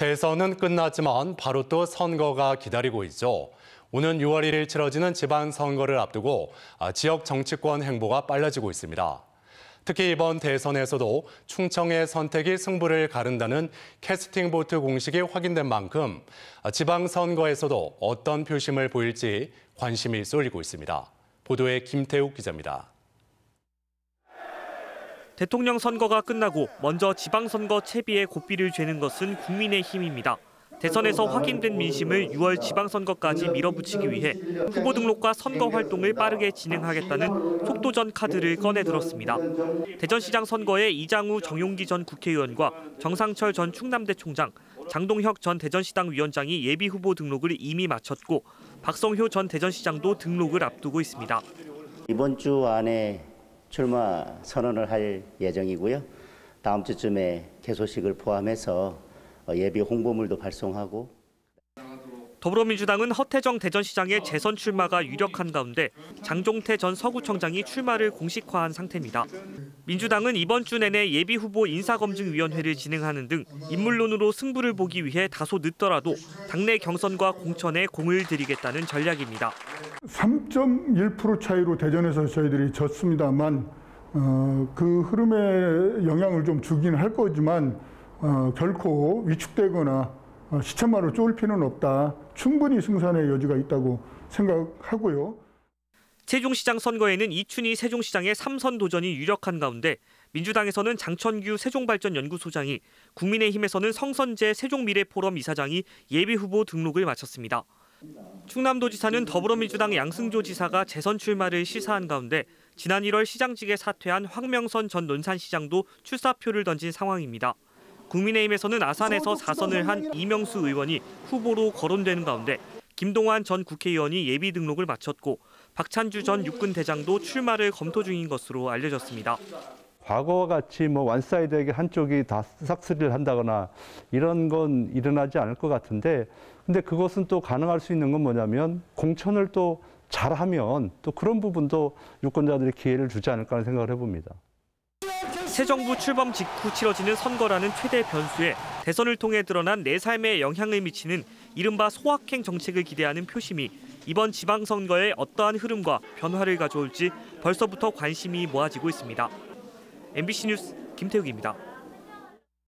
대선은 끝났지만 바로 또 선거가 기다리고 있죠. 오는 6월 1일 치러지는 지방선거를 앞두고 지역 정치권 행보가 빨라지고 있습니다. 특히 이번 대선에서도 충청의 선택이 승부를 가른다는 캐스팅 보트 공식이 확인된 만큼 지방선거에서도 어떤 표심을 보일지 관심이 쏠리고 있습니다. 보도에 김태욱 기자입니다. 대통령 선거가 끝나고 먼저 지방선거 채비에 고삐를 죄는 것은 국민의힘입니다. 대선에서 확인된 민심을 6월 지방선거까지 밀어붙이기 위해 후보 등록과 선거 활동을 빠르게 진행하겠다는 속도전 카드를 꺼내 들었습니다. 대전시장 선거에 이장우 정용기 전 국회의원과 정상철 전 충남대 총장, 장동혁 전 대전시당 위원장이 예비 후보 등록을 이미 마쳤고 박성효 전 대전시장도 등록을 앞두고 있습니다. 이번 주 안에 출마 선언을 할 예정이고요. 다음 주쯤에 개소식을 포함해서 예비 홍보물도 발송하고. 더불어민주당은 허태정 대전시장의 재선 출마가 유력한 가운데 장종태 전 서구청장이 출마를 공식화한 상태입니다. 민주당은 이번 주 내내 예비후보 인사검증위원회를 진행하는 등 인물론으로 승부를 보기 위해 다소 늦더라도 당내 경선과 공천에 공을 들이겠다는 전략입니다. 3.1% 차이로 대전에서 저희들이 졌습니다만 그 흐름에 영향을 좀 주긴 할 거지만 결코 위축되거나 시천마로 쫄 필요는 없다. 충분히 승산의 여지가 있다고 생각하고요. 세종시장 선거에는 이춘희 세종시장의 3선 도전이 유력한 가운데 민주당에서는 장천규 세종발전연구소장이, 국민의힘에서는 성선재 세종미래포럼 이사장이 예비후보 등록을 마쳤습니다. 충남도지사는 더불어민주당 양승조 지사가 재선 출마를 시사한 가운데 지난 1월 시장직에 사퇴한 황명선 전 논산시장도 출사표를 던진 상황입니다. 국민의힘에서는 아산에서 4선을 한 이명수 의원이 후보로 거론되는 가운데 김동완 전 국회의원이 예비 등록을 마쳤고 박찬주 전 육군대장도 출마를 검토 중인 것으로 알려졌습니다. 과거와 같이 원사이드에게 한쪽이 다 싹쓸이를 한다거나 이런 건 일어나지 않을 것 같은데, 근데 그것은 또 가능할 수 있는 건 뭐냐면 공천을 또 잘하면 또 그런 부분도 유권자들이 기회를 주지 않을까 하는 생각을 해봅니다. 새 정부 출범 직후 치러지는 선거라는 최대 변수에 대선을 통해 드러난 내 삶에 영향을 미치는 이른바 소확행 정책을 기대하는 표심이 이번 지방선거에 어떠한 흐름과 변화를 가져올지 벌써부터 관심이 모아지고 있습니다. MBC 뉴스 김태욱입니다.